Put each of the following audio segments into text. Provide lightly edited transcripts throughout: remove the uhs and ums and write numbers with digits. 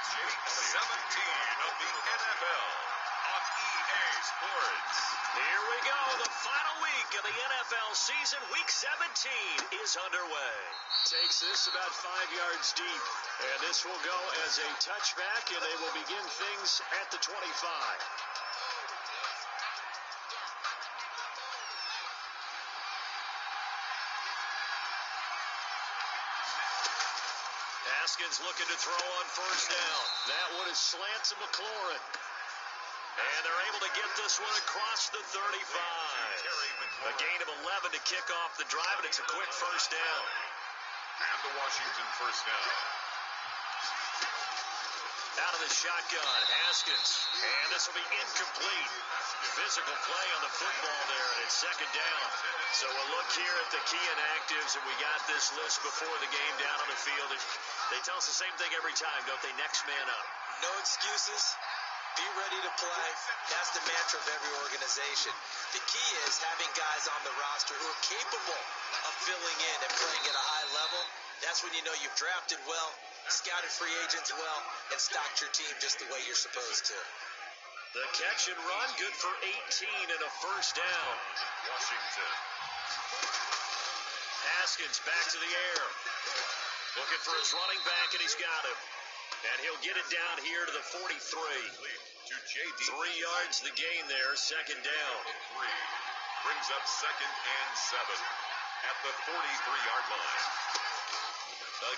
Week 17 of the NFL on EA Sports. Here we go. The final week of the NFL season. Week 17 is underway. Takes this about 5 yards deep. And this will go as a touchback, and they will begin things at the 25. Haskins looking to throw on first down. That one is slant to McLaurin. And they're able to get this one across the 35. A gain of 11 to kick off the drive, and it's a quick first down. And the Washington first down. Out of the shotgun, Haskins. And this will be incomplete. Physical play on the football there, and it's second down. So we'll look here at the key inactives, and we got this list before the game down on the field. They tell us the same thing every time, don't they? Next man up. No excuses. Be ready to play. That's the mantra of every organization. The key is having guys on the roster who are capable of filling in and playing at a high level. That's when you know you've drafted well, scouted free agents well, and stocked your team just the way you're supposed to. The catch and run, good for 18 and a first down. Washington. Haskins back to the air. Looking for his running back, and he's got him. And he'll get it down here to the 43. To J.D. 3 yards the gain there, second down. 3. Brings up second and 7 at the 43-yard line.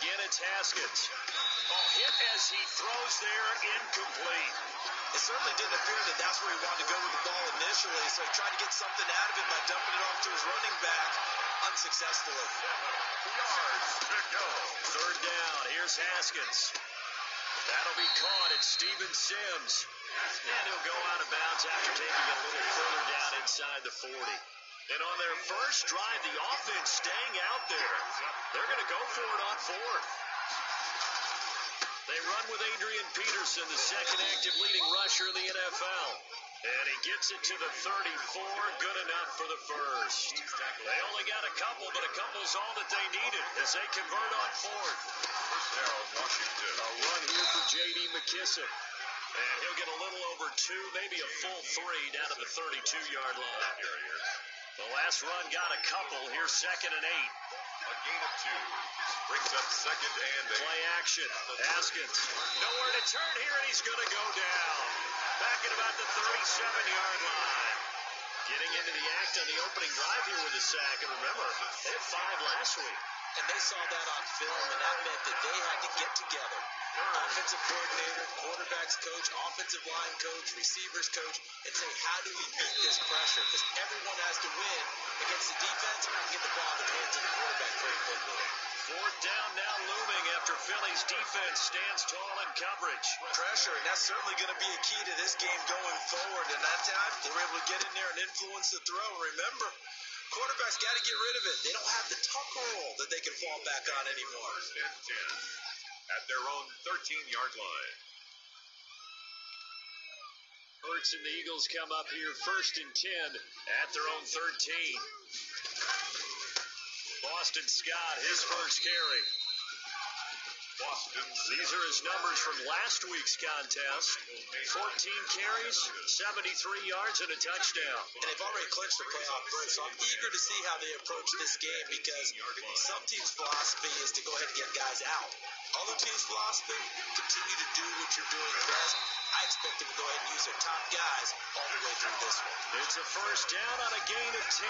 Again, it's Haskins. Hit as he throws there, incomplete. It certainly didn't appear that that's where he wanted to go with the ball initially, so he tried to get something out of it by dumping it off to his running back unsuccessfully. 7 yards to go. Third down, here's Haskins. That'll be caught at Steven Sims. And he'll go out of bounds after taking it a little further down inside the 40. And on their first drive, the offense staying out there. They're going to go for it on fourth. They run with Adrian Peterson, the second active leading rusher in the NFL. And he gets it to the 34, good enough for the first. They only got a couple, but a couple's all that they needed as they convert on fourth. First down, Washington. A run here for J.D. McKissick. And he'll get a little over 2, maybe a full 3 down to the 32-yard line. The last run got a couple. Here's second and 8. A gain of 2. Brings up second and 8. Play action. Haskins. Nowhere to turn here, and he's going to go down. Back at about the 37-yard line. Getting into the act on the opening drive here with a sack. And remember, they had 5 last week. And they saw that on film, and that meant that they had to get together. Offensive coordinator, quarterbacks coach, offensive line coach, receivers coach, and say, how do we beat this pressure? Because everyone has to win against the defense and get the ball in the hands of the quarterback very quickly. Fourth down now looming after Philly's defense stands tall in coverage. Pressure, and that's certainly going to be a key to this game going forward. And that time, they were able to get in there and influence the throw. Remember, quarterbacks got to get rid of it. They don't have the tucker roll that they can fall back on anymore. First and 10 at their own 13-yard line. Hurts and the Eagles come up here first and 10 at their own 13. Boston Scott, his first carry. These are his numbers from last week's contest. 14 carries, 73 yards, and a touchdown. And they've already clinched the playoff berth, so I'm eager to see how they approach this game because some teams' philosophy is to go ahead and get guys out. Other teams' philosophy, continue to do what you're doing best. I expect them to go ahead and use their top guys all the way through this one. It's a first down on a gain of 10.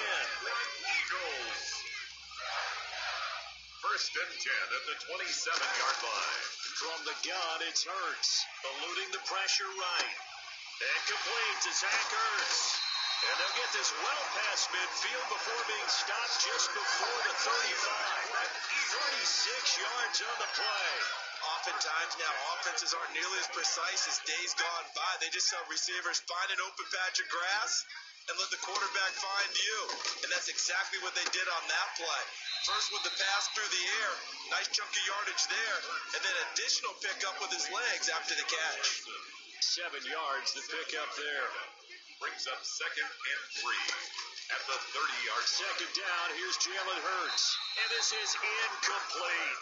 Eagles. First and 10 at the 27-yard line. From the gun, it's Hurts. Eluding the pressure right. And complete to Zach Ertz. And they'll get this well past midfield before being stopped just before the 35. 36 yards on the play. Oftentimes now, offenses aren't nearly as precise as days gone by. They just tell receivers, find an open patch of grass and let the quarterback find you. And that's exactly what they did on that play. First with the pass through the air, nice chunk of yardage there, and then additional pickup with his legs after the catch. 7 yards to pick up there. Brings up second and 3 at the 30-yard line. Second down, here's Jalen Hurts. And this is incomplete.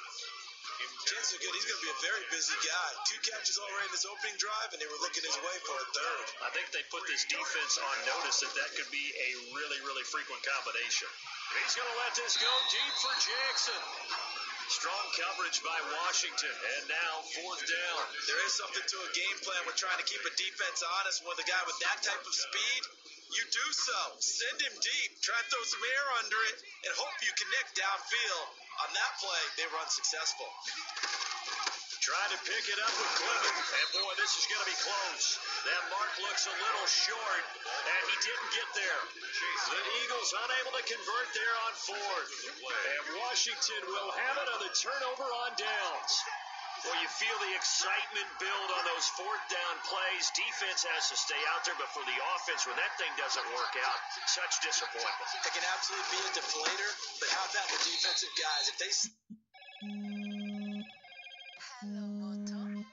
Chances are good he's going to be a very busy guy. 2 catches already in this opening drive, and they were looking his way for a third. I think they put this defense on notice that could be a really, really frequent combination. He's going to let this go deep for Jackson. Strong coverage by Washington, and now 4th down. There is something to a game plan with trying to keep a defense honest. With a guy with that type of speed, you do so. Send him deep. Try and throw some air under it, and hope you connect downfield. On that play, they run successful. Trying to pick it up with Clement. And boy, this is going to be close. That mark looks a little short, and he didn't get there. The Eagles unable to convert there on 4th. And Washington will have it on the turnover on downs. Well, you feel the excitement build on those 4th down plays. Defense has to stay out there, but for the offense, when that thing doesn't work out, such disappointment. It can absolutely be a deflator, but how about the defensive guys? If they... Hello, Moto.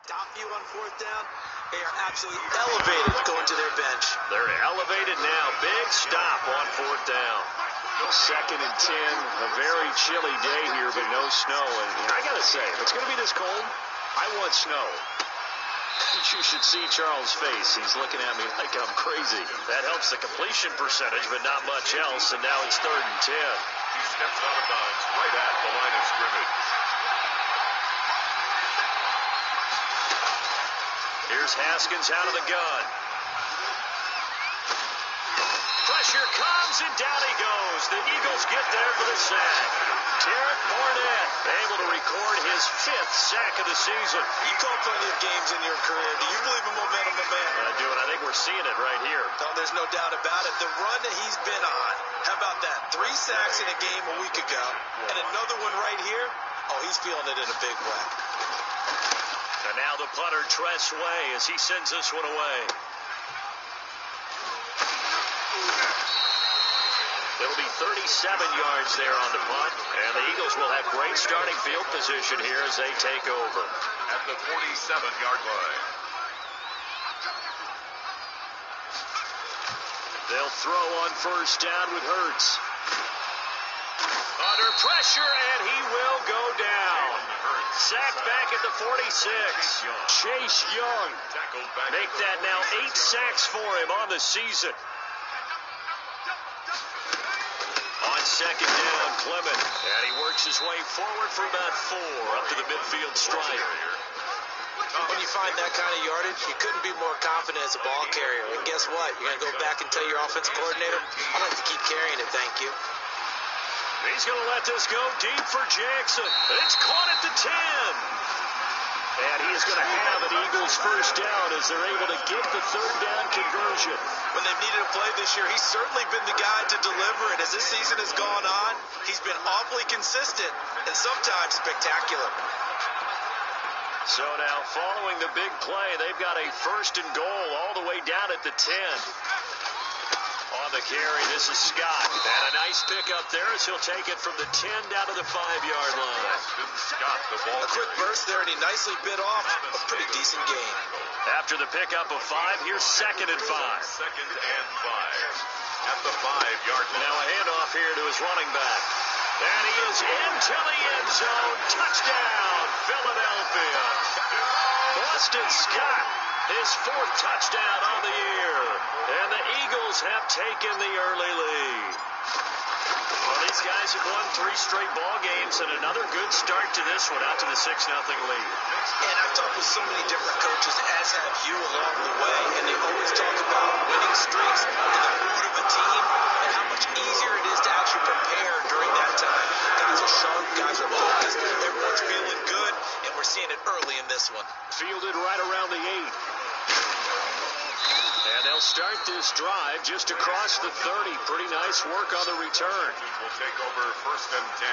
Top view on 4th down, they are absolutely elevated going to their bench. They're elevated now. Big stop on 4th down. 2nd and 10. A very chilly day here, but no snow. And I got to say, if it's going to be this cold, I want snow. You should see Charles' face. He's looking at me like I'm crazy. That helps the completion percentage, but not much else. And now it's 3rd and 10. He steps out of bounds right at the line of scrimmage. Here's Haskins out of the gun. Pressure comes, and down he goes. The Eagles get there for the sack. Derek Barnett able to record his 5th sack of the season. You called plenty of games in your career. Do you believe in momentum, my man? I do, and I think we're seeing it right here. No, there's no doubt about it. The run that he's been on, how about that? 3 sacks in a game a week ago, and another one right here. Oh, he's feeling it in a big way. And now the punter, Tress Way, as he sends this one away. It'll be 37 yards there on the punt, and the Eagles will have great starting field position here as they take over. At the 47-yard line. They'll throw on 1st down with Hurts. Under pressure, and he will go down. Sacked back at the 46. Chase Young. Make that now 8 sacks for him on the season. On 2nd down, Clement. And he works his way forward for about 4 up to the midfield stripe. When you find that kind of yardage, you couldn't be more confident as a ball carrier. And guess what? You're going to go back and tell your offensive coordinator, I'd like to keep carrying it, thank you. He's going to let this go deep for Jackson. It's caught at the 10. And he is going to have an Eagles 1st down as they're able to get the 3rd down conversion. When they've needed a play this year, he's certainly been the guy to deliver. And as this season has gone on, he's been awfully consistent and sometimes spectacular. So now, following the big play, they've got a 1st and goal all the way down at the 10. On the carry, this is Scott. And a nice pickup there as he'll take it from the 10 down to the 5-yard line. Scott, the ball. A quick burst there, and he nicely bit off a pretty decent gain. After the pickup of 5, here's 2nd and 5. 2nd and 5. At the 5-yard line. Now a handoff here to his running back. And he is into the end zone. Touchdown, Philadelphia. Boston Scott, his 4th touchdown on the year. And the Eagles have taken the early lead. Well, these guys have won 3 straight ball games and another good start to this one, out to the 6-0 lead. And I've talked with so many different coaches, as have you along the way, and they always talk about winning streaks and the mood of a team and how much easier it is to actually prepare during that time. Guys are sharp, guys are focused, everyone's feeling good, and we're seeing it early in this one. Fielded right around the 8. And they'll start this drive just across the 30. Pretty nice work on the return. Will take over first and 10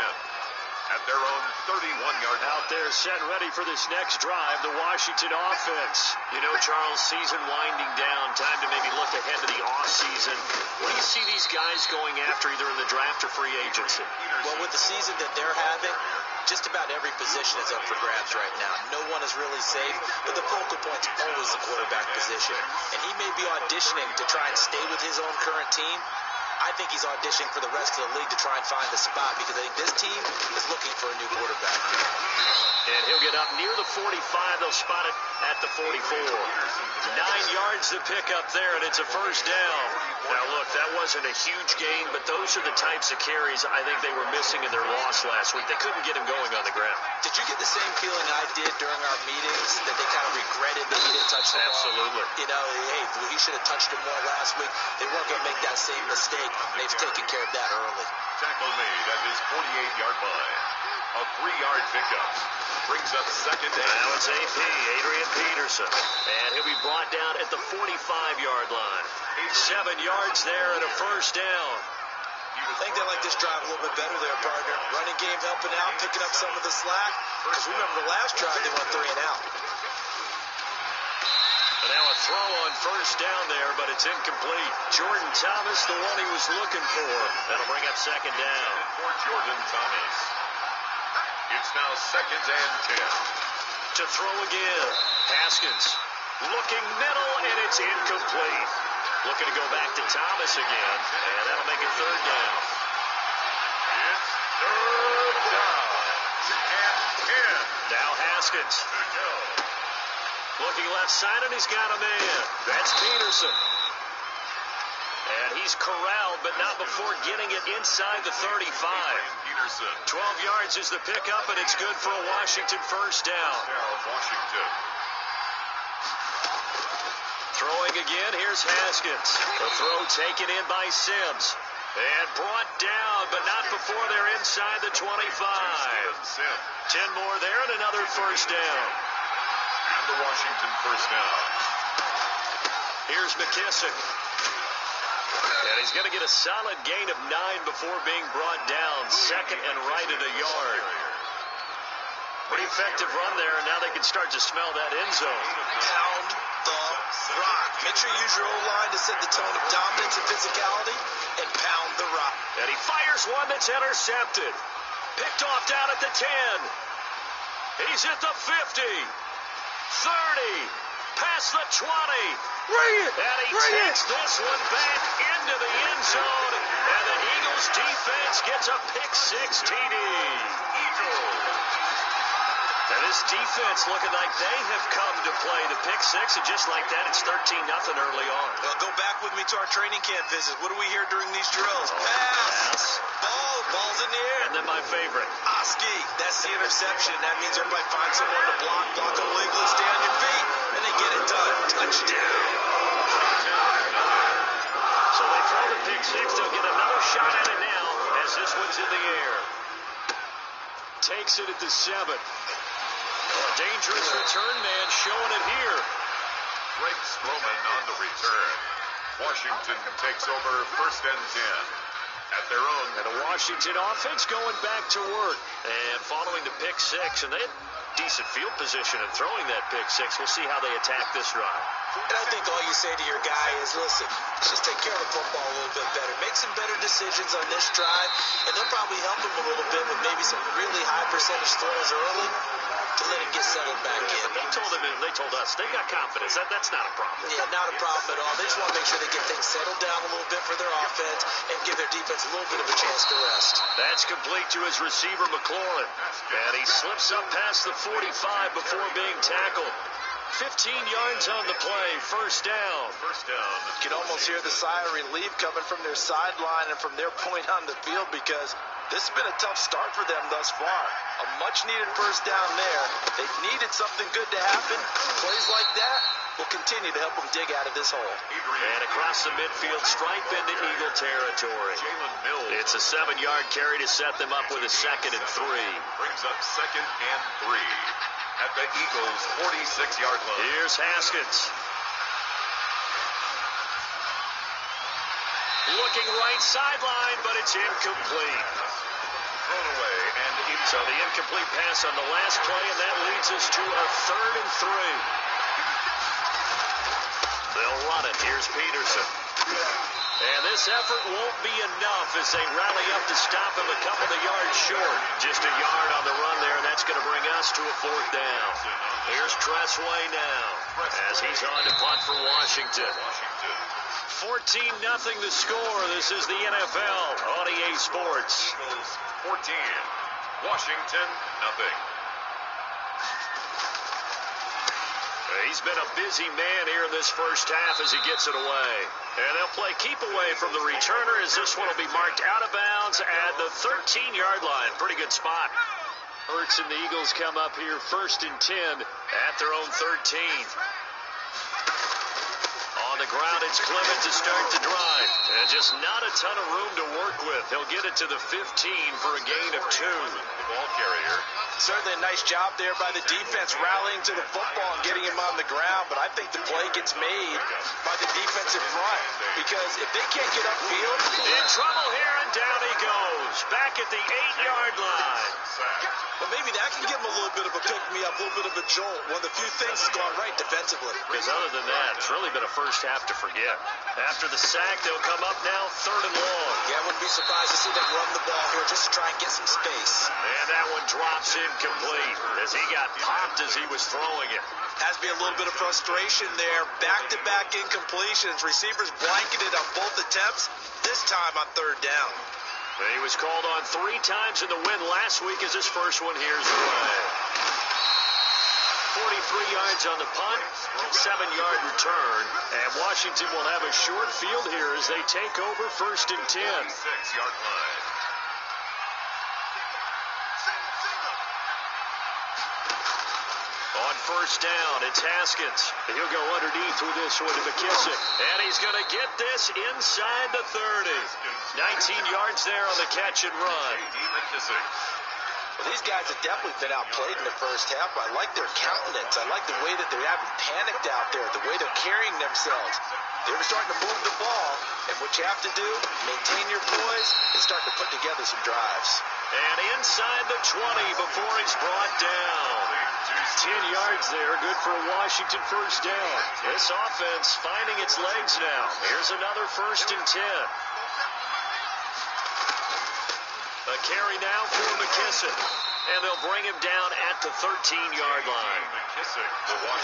at their own 31-yard line. Out there set ready for this next drive, the Washington offense. You know, Charles, season winding down, time to maybe look ahead to the offseason. What do you see these guys going after either in the draft or free agency? Well, with the season that they're having, just about every position is up for grabs right now. No one is really safe, but the focal point's always the quarterback position. And he may be auditioning to try and stay with his own current team. I think he's auditioning for the rest of the league to try and find a spot because I think this team is looking for a new quarterback. And he'll get up near the 45. They'll spot it at the 44. 9 yards to pick up there, and it's a first down. Now, look, that wasn't a huge gain, but those are the types of carries I think they were missing in their loss last week. They couldn't get him going on the ground. Did you get the same feeling I did during our meetings that they kind of regretted that he didn't touch the ball? Absolutely. You know, hey, he should have touched it more last week. They weren't going to make that same mistake. They've taken care of that early. Tackle made at his 48-yard line. A 3-yard pickup. Brings up second down. Now it's AP, Adrian Peterson. And he'll be brought down at the 45-yard line. 7 yards there and a first down. I think they like this drive a little bit better there, partner. Running game helping out, picking up some of the slack. Because remember the last drive, they went 3 and out. And now a throw on first down there, but it's incomplete. Jordan Thomas, the one he was looking for. That'll bring up second down. For Jordan Thomas. It's now second and 10. To throw again. Haskins looking middle, and it's incomplete. Looking to go back to Thomas again, and that'll make it third down. It's third down and 10. Now Haskins. Looking left side, and he's got a man. That's Peterson. And he's corralled, but not before getting it inside the 35. Peterson. 12 yards is the pickup, and it's good for a Washington first down. Now Washington. Throwing again, here's Haskins. The throw taken in by Sims. And brought down, but not before they're inside the 25. 10 more there, and another first down. And the Washington first down. Here's McKissick. And he's going to get a solid gain of 9 before being brought down. Second and right at a yard. Pretty effective run there, and now they can start to smell that end zone. Pound the rock. Make sure you use your O-line to set the tone of dominance and physicality, and pound the rock. And he fires one that's intercepted. Picked off down at the 10. He's at the 50. 30. Past the 20. And he takes this one back into the end zone. And the Eagles defense gets a pick-6 TD. And this defense looking like they have come to play the pick-6, and just like that, it's 13-0 early on. Well, go back with me to our training camp visit. What do we hear during these drills? Pass. Ball's in the air. And then my favorite. Oski, that's the interception. That means everybody finds someone to block illegally, stay on your feet, and they get it done. Touchdown. So they throw the pick-6. They'll get another shot at it now as this one's in the air. Takes it at the 7. A dangerous return man showing it here. Greg Stroman on the return. Washington takes over first and 10 at their own. And the Washington offense going back to work. And following the pick-6, and they had decent field position in throwing that pick-6. We'll see how they attack this drive. And I think all you say to your guy is, listen, just take care of the football a little bit better. Make some better decisions on this drive, and they'll probably help him a little bit with maybe some really high percentage throws early to let him get settled back in. They told us, they got confidence. That's not a problem. Yeah, not a problem at all. They just want to make sure they get things settled down a little bit for their offense and give their defense a little bit of a chance to rest. That's complete to his receiver, McLaurin. And he slips up past the 45 before being tackled. 15 yards on the play, first down. You can almost hear the sigh of relief coming from their sideline and from their point on the field because this has been a tough start for them thus far. A much-needed first down there. They've needed something good to happen. Plays like that will continue to help them dig out of this hole. And across the midfield, stripe into Eagle territory. It's a 7-yard carry to set them up with a 2nd and 3. Brings up 2nd and 3. at the Eagles' 46-yard line. Here's Haskins. Looking right sideline, but it's incomplete. Thrown away, and So the incomplete pass on the last play, and that leads us to a 3rd and 3. They'll run it. Here's Peterson. And this effort won't be enough as they rally up to stop him a couple of yards short. Just a yard on the run there, and that's going to bring us to a 4th down. Here's Tressway now as he's on to punt for Washington. 14-0 the score. This is the NFL on EA Sports. Eagles 14, Washington nothing. He's been a busy man here in this first half as he gets it away. And they'll play keep away from the returner as this one will be marked out of bounds at the 13-yard line. Pretty good spot. Hurts and the Eagles come up here 1st and 10 at their own 13. On the ground, it's Clement to start the drive. And just not a ton of room to work with. He'll get it to the 15 for a gain of 2. The ball carrier. Certainly a nice job there by the defense rallying to the football and getting him on the ground, but I think the play gets made by the defensive front because if they can't get upfield... In trouble here, and down he goes. Back at the 8-yard line. But maybe that can give him a little bit of a pick-me-up, a little bit of a jolt. One of the few things that's gone right defensively. Because other than that, it's really been a first half to forget. After the sack, they'll come up now 3rd and long. Yeah, I wouldn't be surprised to see them run the ball here just to try and get some space. And that one drops incomplete as he got popped as he was throwing it. Has to be a little bit of frustration there. Back-to-back incompletions. Receivers blanketed on both attempts, this time on 3rd down. He was called on 3 times in the win last week as his first one here's away. 43 yards on the punt, 7-yard return, and Washington will have a short field here as they take over 1st and 10. 6-yard line. On 1st down, it's Haskins. He'll go underneath with this one to McKissick. And he's going to get this inside the 30. 19 yards there on the catch and run. Well, these guys have definitely been outplayed in the first half. I like their countenance. I like the way that they're having panicked out there, the way they're carrying themselves. They're starting to move the ball, and what you have to do, maintain your poise, and start to put together some drives. And inside the 20 before he's brought down. 10 yards there, good for a Washington 1st down. This offense finding its legs now. Here's another 1st and 10. A carry now for McKissick. And they'll bring him down at the 13-yard line.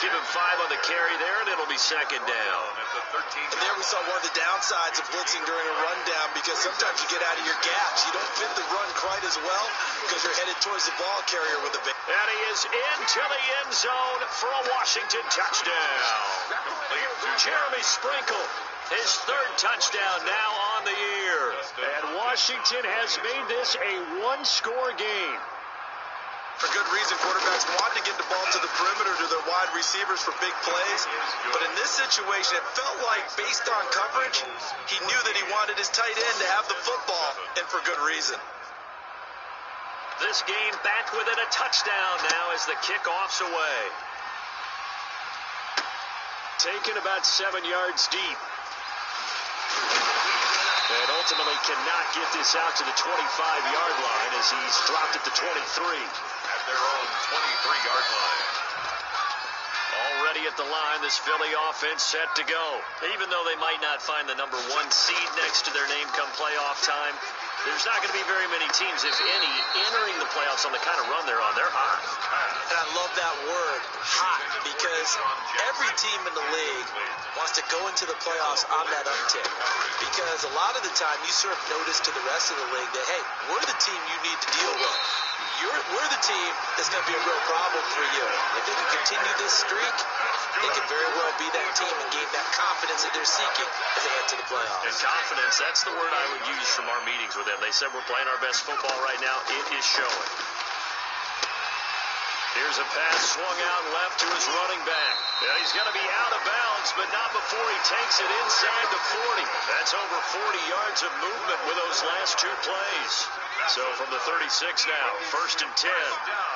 Give him 5 on the carry there, and it'll be 2nd down. And there we saw one of the downsides of blitzing during a rundown because sometimes you get out of your gaps. You don't fit the run quite as well because you're headed towards the ball carrier with a big... And he is into the end zone for a Washington touchdown. Jeremy Sprinkle, his 3rd touchdown now on the year. And Washington has made this a 1-score game. For good reason, quarterbacks want to get the ball to the perimeter to their wide receivers for big plays. But in this situation, it felt like, based on coverage, he knew that he wanted his tight end to have the football, and for good reason. This game back within a touchdown now as the kickoff's away. Taken about 7 yards deep. And ultimately cannot get this out to the 25-yard line as he's dropped at the 23. At their own 23-yard line. Already at the line, this Philly offense set to go. Even though they might not find the number 1 seed next to their name come playoff time, there's not going to be very many teams, if any, entering the playoffs on the kind of run they're on. They're hot. And I love that word, hot, because every team in the league wants to go into the playoffs on that uptick. Because a lot of the time you serve notice to the rest of the league that, hey, we're the team you need to deal with. We're the team that's going to be a real problem for you. If they can continue this streak, they could very well be that team and gain that confidence that they're seeking as they head to the playoffs. And confidence, that's the word I would use from our meetings with them. They said we're playing our best football right now. It is showing. Here's a pass swung out left to his running back. Yeah, he's going to be out of bounds, but not before he takes it inside the 40. That's over 40 yards of movement with those last 2 plays. So from the 36 now, 1st and 10.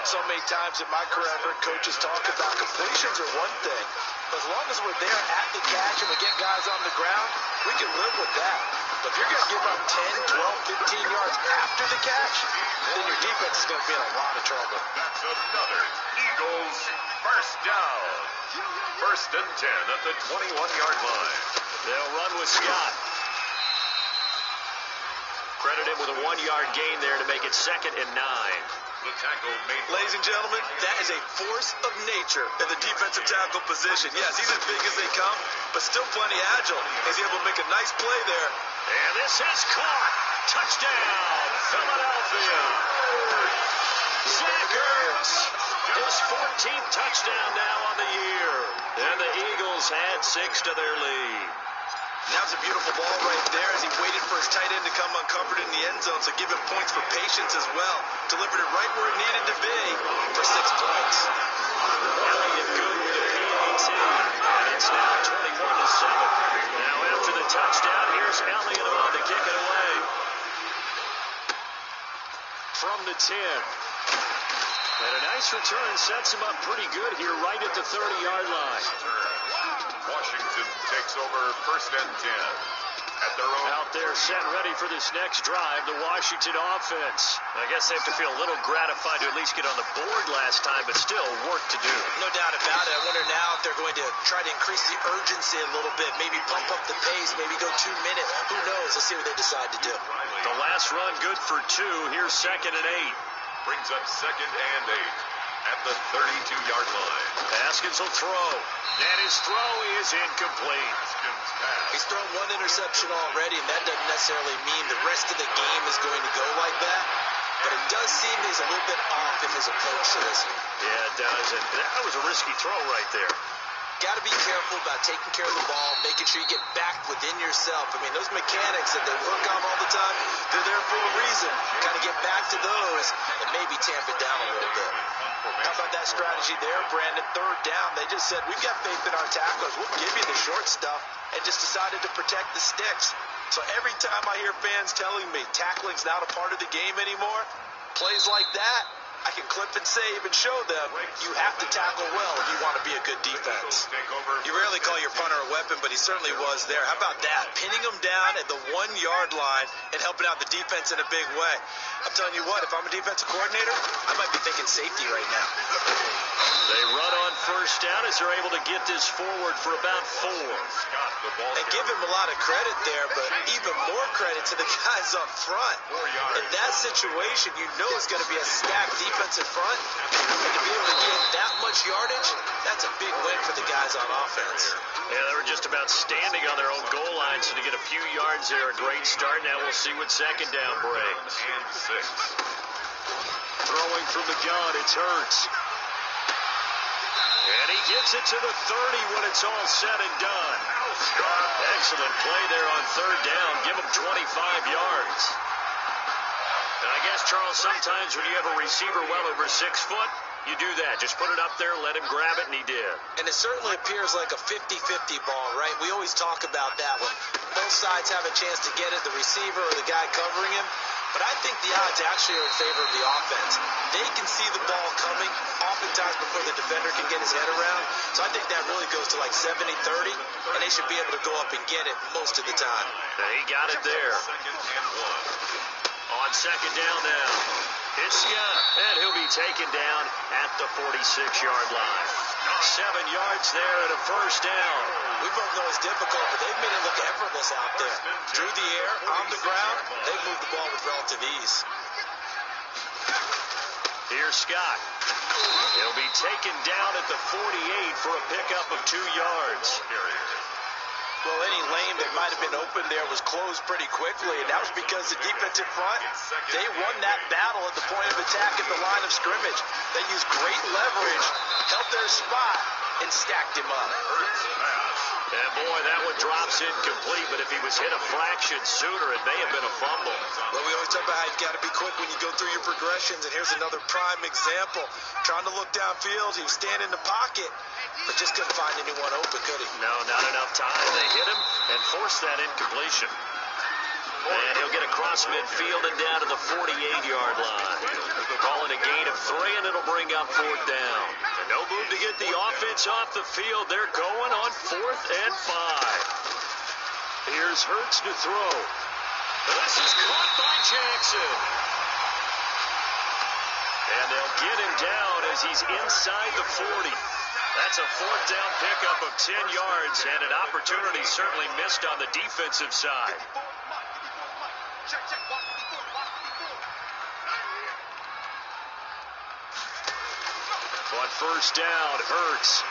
So many times in my career, I've heard coaches talk about completions are one thing. But as long as we're there at the catch and we get guys on the ground, we can live with that. But if you're going to give up 10, 12, 15 yards after the catch, then your defense is going to be in a lot of trouble. That's another Eagles first down. 1st and 10 at the 21-yard line. They'll run with Scott. Credit him with a 1-yard gain there to make it 2nd and 9. The tackle made. Ladies and gentlemen, that is a force of nature in the defensive tackle position. Yes, he's as big as they come, but still plenty agile. He's able to make a nice play there. And this is caught. Touchdown, Philadelphia. Zach Ertz, his 14th touchdown now on the year. And the Eagles had 6 to their lead. That was a beautiful ball right there as he waited for his tight end to come uncovered in the end zone, so give him points for patience as well. Delivered it right where it needed to be for 6 points. Elliott good with a PAT, and it's now 21 to 7. Now after the touchdown, here's Elliott about to kick it away. From the 10. And a nice return sets him up pretty good here right at the 30-yard line. Washington takes over 1st and 10 at their own. Out there set ready for this next drive, the Washington offense. I guess they have to feel a little gratified to at least get on the board last time, but still work to do. No doubt about it. I wonder now if they're going to try to increase the urgency a little bit, maybe pump up the pace, maybe go 2 minutes. Who knows? Let's see what they decide to do. The last run good for 2. Here's 2nd and 8. Brings up 2nd and 8 at the 32-yard line. Haskins will throw. And his throw is incomplete. He's thrown 1 interception already, and that doesn't necessarily mean the rest of the game is going to go like that. But it does seem he's a little bit off in his approach to this one. Yeah, it does. And that was a risky throw right there. Got to be careful about taking care of the ball, making sure you get back within yourself. I mean, those mechanics that they work on all the time, they're there for a reason. Got to get back to those and maybe tamp it down a little bit. How about that strategy there, Brandon? 3rd down, they just said, we've got faith in our tacklers. We'll give you the short stuff, and just decided to protect the sticks. So every time I hear fans telling me tackling's not a part of the game anymore, plays like that, I can clip and save and show them you have to tackle well if you want to be a good defense. You rarely call your punter a weapon, but he certainly was there. How about that? Pinning him down at the 1-yard line and helping out the defense in a big way. I'm telling you what, if I'm a defensive coordinator, I might be thinking safety right now. They run on 1st down as they're able to get this forward for about 4. And give him a lot of credit there, but even more credit to the guys up front. In that situation, you know it's going to be a stacked defensive front, and to be able to get that much yardage, that's a big win for the guys on offense. Yeah, they were just about standing on their own goal line, so to get a few yards there, a great start. Now we'll see what 2nd down brings. And 6. Throwing from the gun, it's Hurts. And he gets it to the 30 when it's all said and done. Excellent play there on 3rd down. Give him 25 yards. And I guess, Charles, sometimes when you have a receiver well over 6 foot, you do that. Just put it up there, let him grab it, and he did. And it certainly appears like a 50-50 ball, right? We always talk about that one. Both sides have a chance to get it, the receiver or the guy covering him. But I think the odds actually are in favor of the offense. They can see the ball coming oftentimes before the defender can get his head around. So I think that really goes to like 70-30, and they should be able to go up and get it most of the time. And he got it there. 2nd and 1. On 2nd down now, it's Scott, and he'll be taken down at the 46-yard line. 7 yards there and a 1st down. We both know it's difficult, but they've made it look effortless out there. Through the air, on the ground, they've moved the ball with relative ease. Here's Scott. He'll be taken down at the 48 for a pickup of 2 yards. Well, any lane that might have been open there was closed pretty quickly, and that was because the defensive front, they won that battle at the point of attack at the line of scrimmage. They used great leverage, held their spot, and stacked him up. And boy, that one drops incomplete, but if he was hit a fraction sooner, it may have been a fumble. Well, we always talk about how you've got to be quick when you go through your progressions, and here's another prime example. Trying to look downfield, he was standing in the pocket, but just couldn't find anyone open, could he? No, not enough time. They hit him and forced that incompletion. And he'll get across midfield and down to the 48-yard line. Calling a gain of 3, and it'll bring up 4th down. And no move to get the offense off the field. They're going on 4th and 5. Here's Hurts to throw. This is caught by Jackson. And they'll get him down as he's inside the 40. That's a 4th down pickup of 10 yards, and an opportunity certainly missed on the defensive side. On 1st down, Hurts.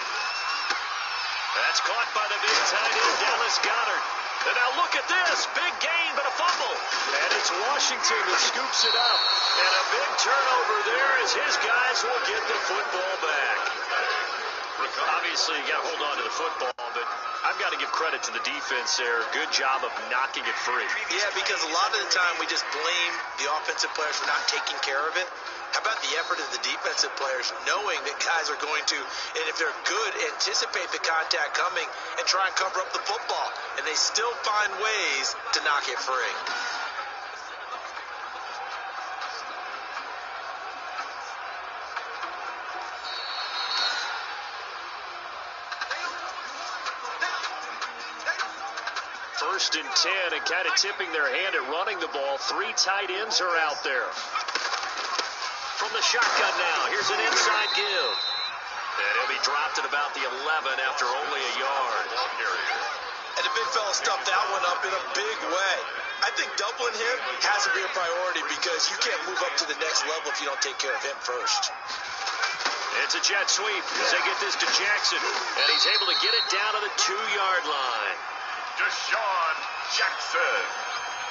That's caught by the big tight end, Dallas Goedert. And now look at this. Big gain, but a fumble. And it's Washington that scoops it up. And a big turnover there as his guys will get the football back. Obviously, you got to hold on to the football, but I've got to give credit to the defense there. Good job of knocking it free. Yeah, because a lot of the time we just blame the offensive players for not taking care of it. How about the effort of the defensive players, knowing that guys are going to, and if they're good, anticipate the contact coming and try and cover up the football, and they still find ways to knock it free. First and 10, and kind of tipping their hand at running the ball. 3 tight ends are out there. From the shotgun now, here's an inside give. And he'll be dropped at about the 11 after only a yard. And the big fella stuffed that one up in a big way. I think doubling him has to be a priority because you can't move up to the next level if you don't take care of him first. It's a jet sweep as they get this to Jackson. And he's able to get it down to the 2-yard line. Deshaun Jackson.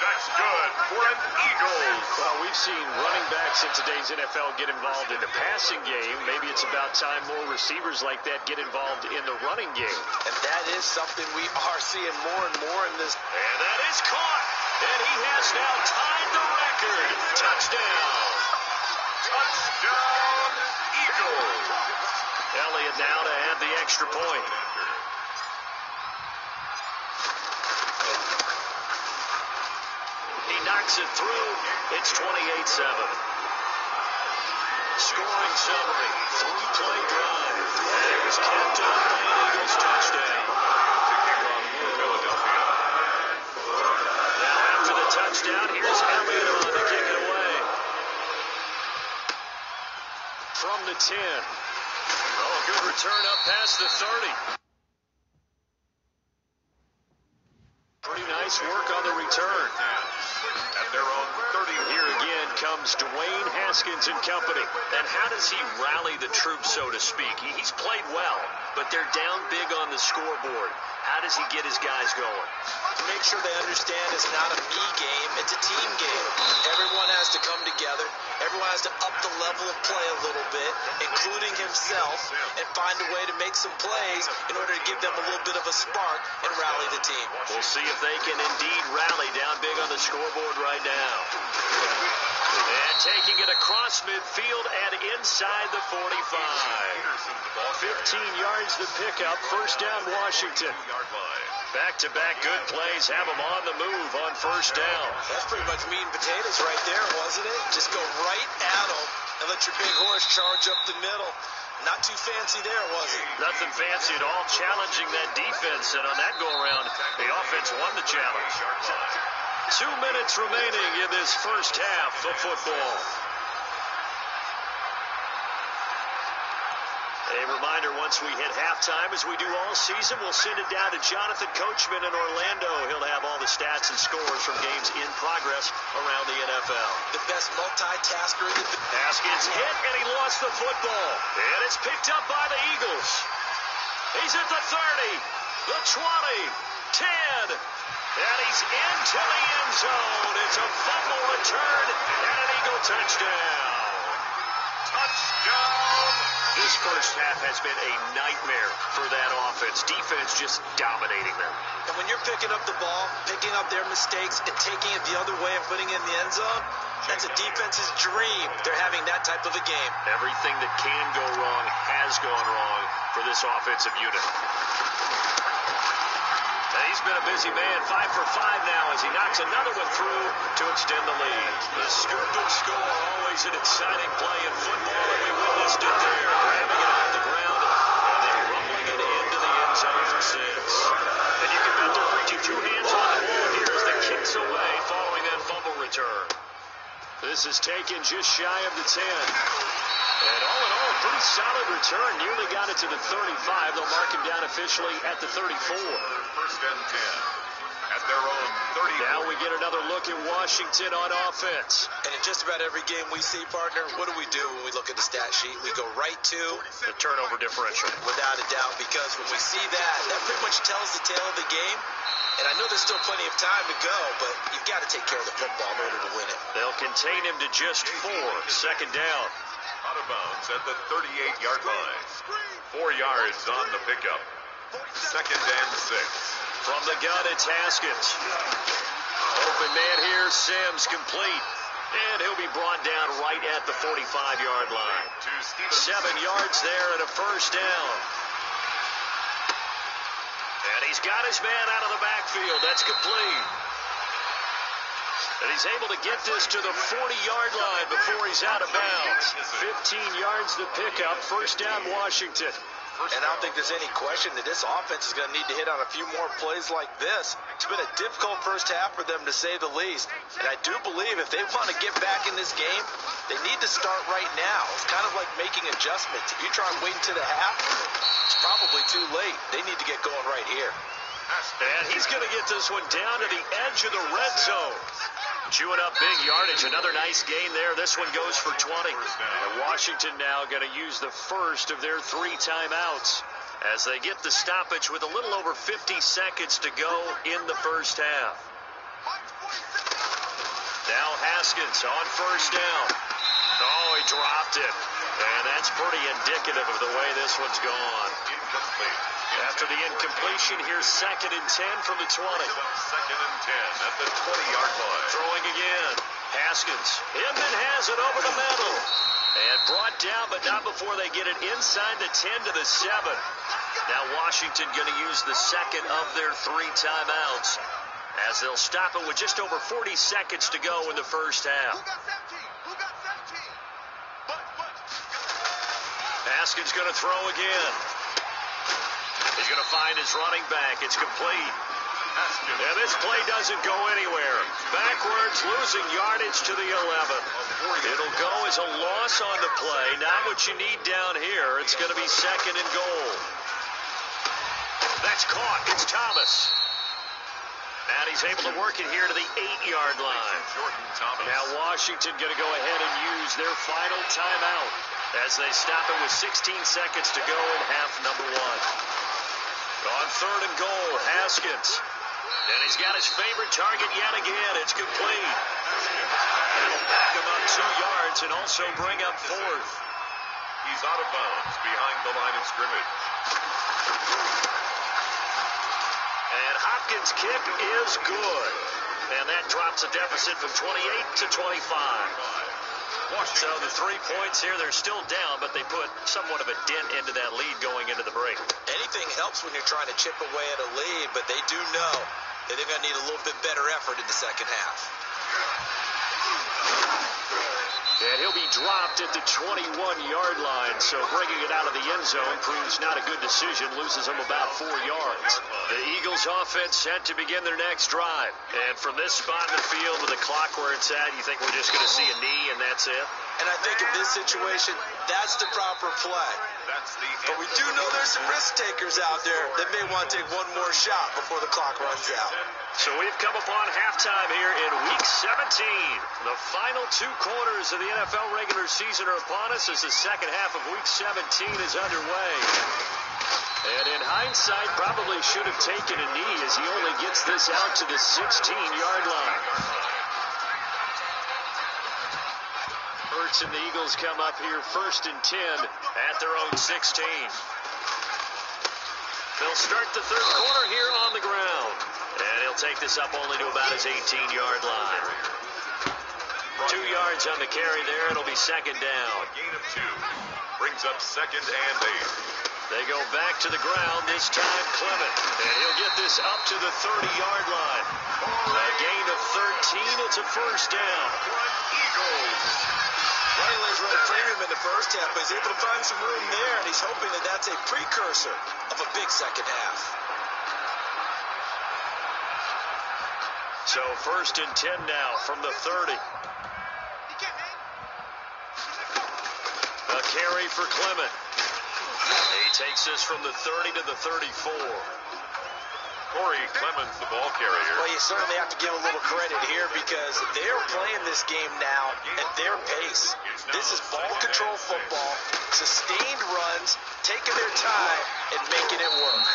That's good for an Eagles. Well, we've seen running backs in today's NFL get involved in the passing game. Maybe it's about time more receivers like that get involved in the running game. And that is something we are seeing more and more in this. And that is caught. And he has now tied the record. Touchdown. Touchdown, Eagles. Elliott now to add the extra point. Knocks it through. It's 28-7. Scoring summary. 3-play drive. And it was capped off by an Eagles touchdown. Philadelphia. Now after the touchdown, here's Elliott on to kick it away. From the 10. Oh, good return up past the 30. Pretty nice work on the return. At their own 30. Here again comes Dwayne Haskins and company. And how does he rally the troops, so to speak? He's played well, but they're down big on the scoreboard. How does he get his guys going? To make sure they understand it's not a me game, it's a team game. Everyone has to come together. Everyone has to up the level of play a little bit, including himself, and find a way to make some plays in order to give them a little bit of a spark and rally the team. We'll see if they can indeed rally down big on the scoreboard right now. And taking it across midfield and inside the 45. 15 yards the pickup. First down, Washington. Back-to-back good plays have them on the move on first down. That's pretty much meat and potatoes right there, wasn't it? Just go right at them and let your big horse charge up the middle. Not too fancy there, was it? Nothing fancy at all, challenging that defense. And on that go-around, the offense won the challenge. 2 minutes remaining in this first half of football. A reminder, once we hit halftime, as we do all season, we'll send it down to Jonathan Coachman in Orlando. He'll have all the stats and scores from games in progress around the NFL. The best multitasker in the... Haskins hit, and he lost the football. And it's picked up by the Eagles. He's at the 30, the 20, 10, and he's into the end zone. It's a fumble return and an Eagle touchdown. Touchdown. This first half has been a nightmare for that offense. Defense just dominating them. And when you're picking up the ball, picking up their mistakes, and taking it the other way and putting it in the end zone, that's a defense's dream. They're having that type of a game. Everything that can go wrong has gone wrong for this offensive unit. And he's been a busy man. 5 for 5 now as he knocks another one through to extend the lead. The scripted score, always an exciting play in football, and we witnessed it there. Grabbing it off the ground and then rumbling it into the end zone for 6. And you can bet they're reaching 2 hands on the ball here as the kick's away following that fumble return. This is taken just shy of the 10. And all in all, pretty solid return. Nearly got it to the 35. They'll mark him down officially at the 34. First and 10 at their own 30. Now we get another look at Washington on offense. And in just about every game we see, partner, what do we do when we look at the stat sheet? We go right to The turnover differential. without a doubt, because when we see that, that pretty much tells the tale of the game. And I know there's still plenty of time to go, but you've got to take care of the football in order to win it. They'll contain him to just 4. Second down. Out of bounds at the 38-yard line. 4 yards on the pickup. Second and 6. From the gun, it's Haskins. Open man here, Sims complete. And he'll be brought down right at the 45-yard line. 7 yards there and a first down. And he's got his man out of the backfield. That's complete. And he's able to get this to the 40-yard line before he's out of bounds. 15 yards to pick up. First down, Washington. And I don't think there's any question that this offense is going to need to hit on a few more plays like this. It's been a difficult first half for them, to say the least. And I do believe if they want to get back in this game, they need to start right now. It's kind of like making adjustments. If you try and wait until the half, it's probably too late. They need to get going right here. And he's going to get this one down to the edge of the red zone. Chewing up big yardage. Another nice gain there. This one goes for 20. And Washington now going to use the first of their 3 timeouts as they get the stoppage with a little over 50 seconds to go in the first half. Now Haskins on first down. Oh, he dropped it. And that's pretty indicative of the way this one's gone. Incomplete. After the incompletion, here's second and 10 from the 20. Second and 10 at the 20-yard line. Throwing again. Haskins. Inman has it over the middle. And brought down, but not before they get it inside the 10 to the 7. Now Washington going to use the second of their 3 timeouts as they'll stop it with just over 40 seconds to go in the first half. Haskins going to throw again. He's going to find his running back. It's complete. And this play doesn't go anywhere. Backwards, losing yardage to the 11. It'll go as a loss on the play. Not what you need down here. It's going to be second and goal. That's caught. It's Thomas. And he's able to work it here to the 8-yard line. Now Washington going to go ahead and use their final timeout as they stop it with 16 seconds to go in half number 1. On third and goal, Haskins. And he's got his favorite target yet again. It's complete. That'll back him up 2 yards and also bring up fourth. He's out of bounds behind the line of scrimmage. And Hopkins' kick is good. And that drops the deficit from 28 to 25. So the 3 points here, they're still down, but they put somewhat of a dent into that lead going into the break. Anything helps when you're trying to chip away at a lead, but they do know that they're going to need a little bit better effort in the second half. And he'll be dropped at the 21-yard line, so bringing it out of the end zone proves not a good decision, loses him about 4 yards. The Eagles offense set to begin their next drive. And from this spot in the field with the clock where it's at, you think we're just going to see a knee and that's it? And I think in this situation, that's the proper play. But we do know there's some risk takers out there that may want to take one more shot before the clock runs out. So we've come upon halftime here in Week 17. The final 2 quarters of the NFL regular season are upon us as the second half of Week 17 is underway. And in hindsight, probably should have taken a knee as he only gets this out to the 16-yard line. Hurts and the Eagles come up here first and 10 at their own 16. They'll start the third quarter here on the ground. And he'll take this up only to about his 18-yard line. 2 yards on the carry there. It'll be second down. A gain of 2 brings up second and 8. They go back to the ground, this time Clement. And he'll get this up to the 30-yard line. A gain of 13, it's a first down. Eagles. Running lanes run a premium in the first half, but he's able to find some room there, and he's hoping that that's a precursor of a big second half. So first and 10 now from the 30. A carry for Clement. He takes this from the 30 to the 34. Corey Clemens, the ball carrier. Well, you certainly have to give a little credit here because they're playing this game now at their pace. This is ball control football, sustained runs, taking their time and making it work.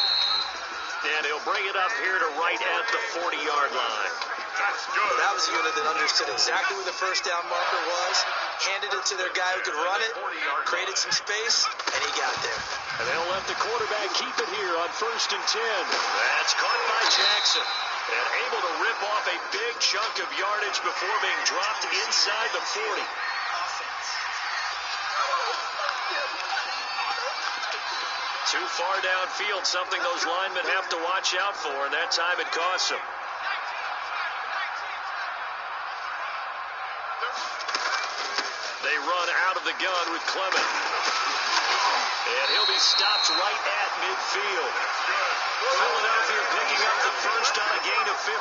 And he'll bring it up here to right at the 40-yard line. That's good. That was a unit that understood exactly where the first down marker was, handed it to their guy who could run it, created some space, and he got there. And they'll let the quarterback keep it here on first and 10. That's caught by Jackson. And able to rip off a big chunk of yardage before being dropped inside the 40. Too far downfield, something those linemen have to watch out for, and that time it costs them. They run out of the gun with Clement. And he'll be stopped right at midfield. Philadelphia picking up the first on a gain of 15.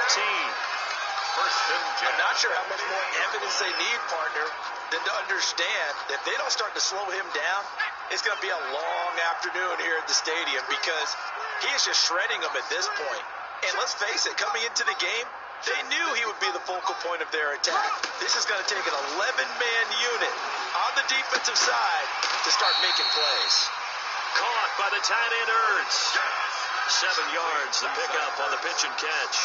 First and 10. I'm not sure how much more evidence they need, partner, than to understand that if they don't start to slow him down, it's going to be a long afternoon here at the stadium because he is just shredding them at this point. And let's face it, coming into the game, they knew he would be the focal point of their attack. This is going to take an 11-man unit on the defensive side to start making plays. Caught by the tight end Ertz. 7 yards, the pickup on the pitch and catch.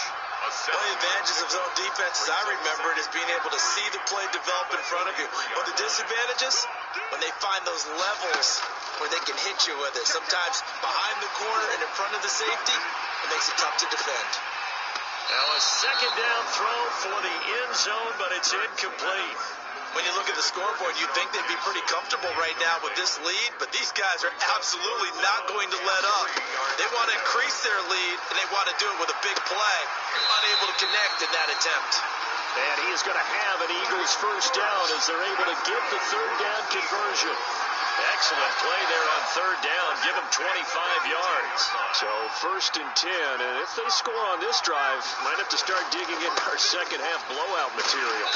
One of the advantages of zone defense, as I remember it, is being able to see the play develop in front of you. But the disadvantages, when they find those levels where they can hit you with it, sometimes behind the corner and in front of the safety, it makes it tough to defend. Now a second down throw for the end zone, but it's incomplete. When you look at the scoreboard, you'd think they'd be pretty comfortable right now with this lead, but these guys are absolutely not going to let up. They want to increase their lead, and they want to do it with a big play. Unable to connect in that attempt. And he is going to have an Eagles first down as they're able to get the third down conversion. Excellent play there on third down. Give them 25 yards. So first and 10, and if they score on this drive, might have to start digging into our second half blowout material.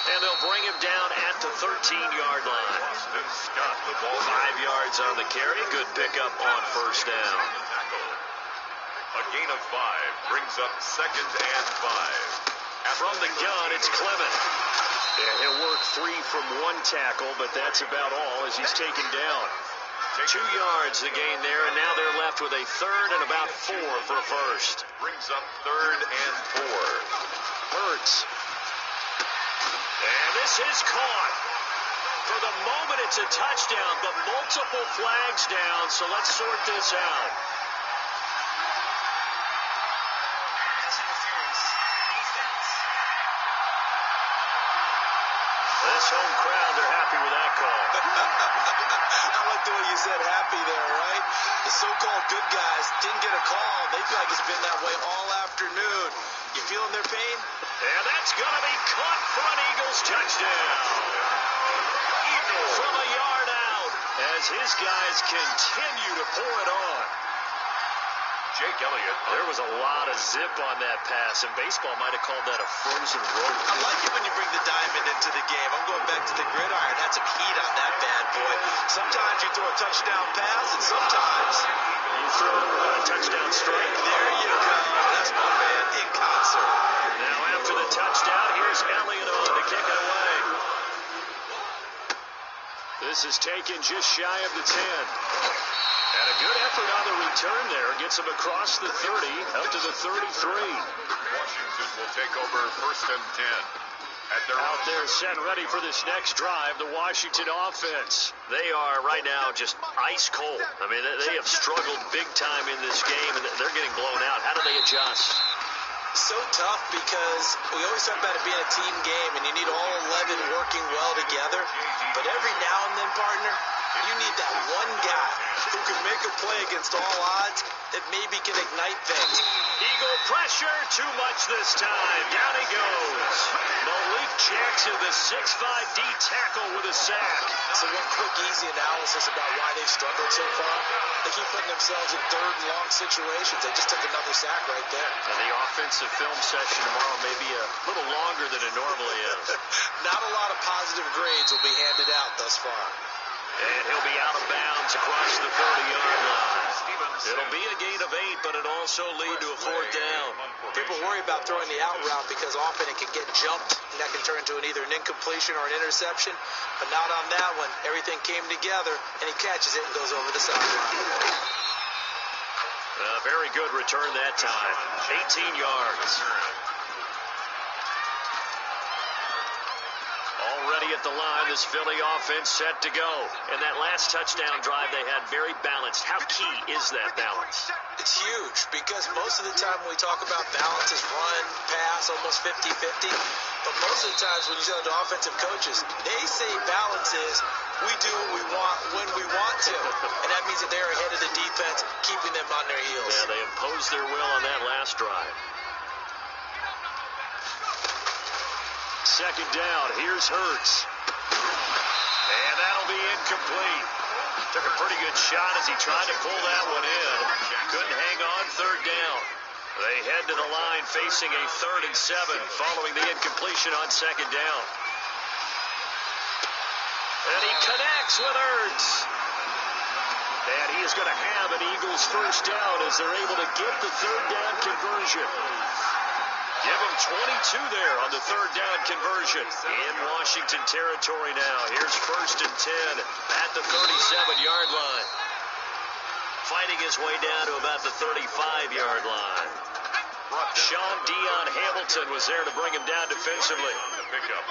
And they'll bring him down at the 13-yard line. 5 yards on the carry. Good pickup on first down. A gain of 5 brings up second and 5. From the gun, it's Clement. And he'll work free from one tackle, but that's about all as he's taken down. 2 yards the gain there, and now they're left with a third and about 4 for a first. Brings up third and 4. Hurts. And this is caught. For the moment, it's a touchdown, but multiple flags down, so let's sort this out. This home crowd, they're happy with that call. I like the way you said happy there, right? The so-called good guys didn't get a call. They feel like it's been that way all afternoon. You feeling their pain? And that's going to be caught for an Eagles touchdown. From a yard out as his guys continue to pour it on. Jake Elliott. There was a lot of zip on that pass, and baseball might have called that a frozen rope. I like it when you bring the diamond into the game. I'm going back to the gridiron. Had some heat on that bad boy. Sometimes you throw a touchdown pass, and sometimes you throw a touchdown strike. There you go. That's my man in concert. Now after the touchdown, here's Elliott on to kick it away. This is taken just shy of the 10. And a good effort on the return there. Gets him across the 30, up to the 33. Washington will take over first and 10. Out there set ready for this next drive, the Washington offense. They are right now just ice cold. I mean, they have struggled big time in this game, and they're getting blown out. How do they adjust? So tough because we always talk about it being a team game, and you need all 11 working well together. But every now and then, partner, You need that one guy who can make a play against all odds that maybe can ignite things. Eagle pressure, too much this time. Down he goes. Malik Jackson, the 6'5" D tackle with a sack. So one quick, easy analysis about why they've struggled so far. They keep putting themselves in third and long situations. They just took another sack right there. And the offensive film session tomorrow may be a little longer than it normally is. Not a lot of positive grades will be handed out thus far. And he'll be out of bounds across the 30-yard line. It'll be a gain of 8, but it also lead to a fourth down. People worry about throwing the out route because often it can get jumped, and that can turn into either an incompletion or an interception. But not on that one. Everything came together, and he catches it and goes over the sideline. Very good return that time. 18 yards. Already at the line, this Philly offense set to go. And that last touchdown drive they had very balanced. How key is that balance? It's huge because most of the time when we talk about balance is run, pass, almost 50-50. But most of the times when you talk to offensive coaches, they say balance is we do what we want when we want to. And that means that they're ahead of the defense, keeping them on their heels. Yeah, they imposed their will on that last drive. Second down, here's Hurts. And that'll be incomplete. Took a pretty good shot as he tried to pull that one in. Couldn't hang on third down. They head to the line facing a 3rd and 7 following the incompletion on second down. And he connects with Hurts. And he is going to have an Eagles first down as they're able to get the third down conversion. Give him 22 there on the third down conversion. In Washington territory now. Here's 1st and 10 at the 37-yard line. Fighting his way down to about the 35-yard line. Sean Dion Hamilton was there to bring him down defensively. Pickup.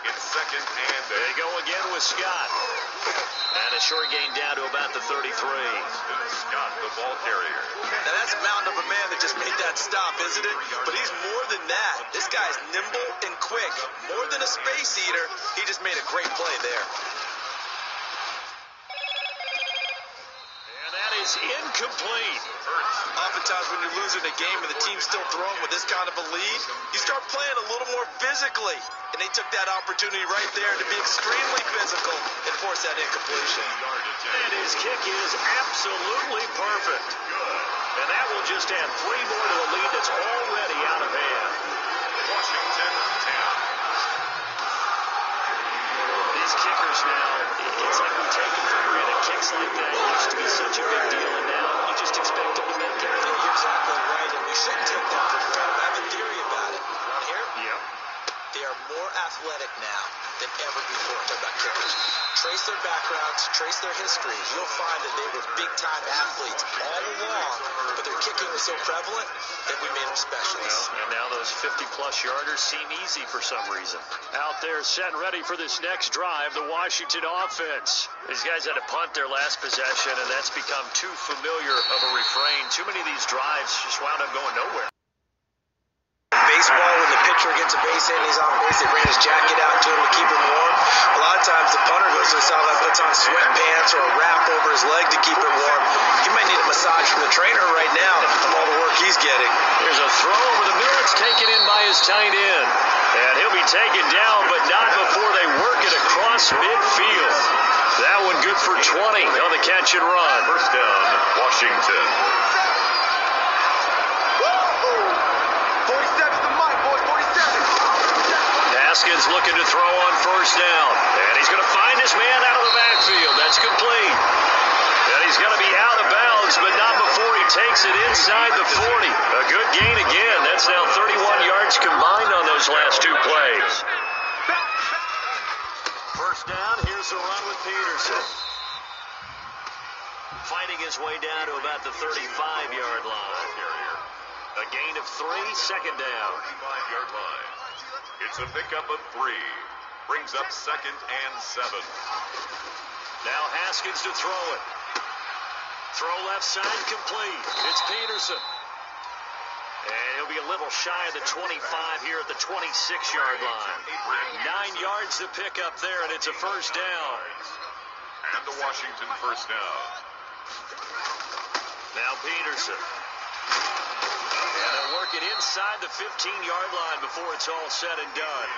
It's 2nd and They go again with Scott. And a short gain down to about the 33. Scott, the ball carrier. Now that's a mountain of a man that just made that stop, isn't it? But he's more than that. This guy's nimble and quick. More than a space eater, he just made a great play there. And that is incomplete. Oftentimes when you're losing a game and the team's still throwing with this kind of a lead, you start playing a little more physically. And they took that opportunity right there to be extremely physical and force that incompletion. And his kick is absolutely perfect. And that will just add 3 more to a lead that's already out of hand. Washington 10. These kickers now, it's like we take them for granted. Kicks like that used to be such a big deal, and now you just expect them to make it. You're exactly right, and we shouldn't take that for granted. I have a theory about it. Want to hear it? Yep. They are more athletic now than ever before. Talk about kickers. Trace their backgrounds, trace their histories. You'll find that they were big-time athletes all along, but their kicking was so prevalent that we made them specialists. And now those 50-plus yarders seem easy for some reason. Out there set and ready for this next drive, the Washington offense. These guys had to punt their last possession, and that's become too familiar of a refrain. Too many of these drives just wound up going nowhere. Baseball, when the pitcher gets a base hit and he's on base, they bring his jacket out to him to keep him warm. A lot of times the punter goes to the sideline, puts on sweatpants or a wrap over his leg to keep it warm. He might need a massage from the trainer right now from all the work he's getting. There's a throw over the middle. It's taken in by his tight end. And he'll be taken down, but not before they work it across midfield. That one good for 20 on the catch and run. First down, Washington. Haskins looking to throw on first down. And he's going to find his man out of the backfield. That's complete. And he's going to be out of bounds, but not before he takes it inside the 40. A good gain again. That's now 31 yards combined on those last 2 plays. First down, here's the run with Peterson. Fighting his way down to about the 35-yard line. A gain of 3, second down. 35-yard line. It's a pickup of 3. Brings up 2nd and 7. Now Haskins to throw it. Throw left side complete. It's Peterson. And he'll be a little shy of the 25 here at the 26-yard line. 9 yards to pick up there, and it's a first down. And the Washington first down. Now Peterson. And they'll work it inside the 15-yard line before it's all said and done.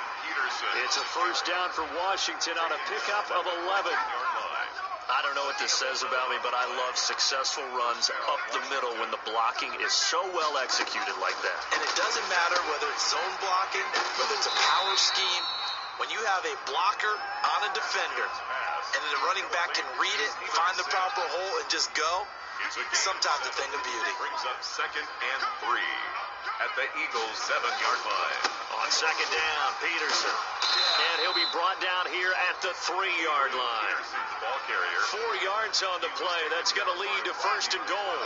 It's a first down for Washington on a pickup of 11. I don't know what this says about me, but I love successful runs up the middle when the blocking is so well executed like that. And it doesn't matter whether it's zone blocking, whether it's a power scheme. When you have a blocker on a defender, and then the running back can read it, find the proper hole, and just go, it's sometimes a thing of beauty. Brings up 2nd and 3 at the Eagles' 7-yard line. On second down, Peterson. And he'll be brought down here at the 3-yard line. Ball carrier. 4 yards on the play. That's going to lead to first and goal.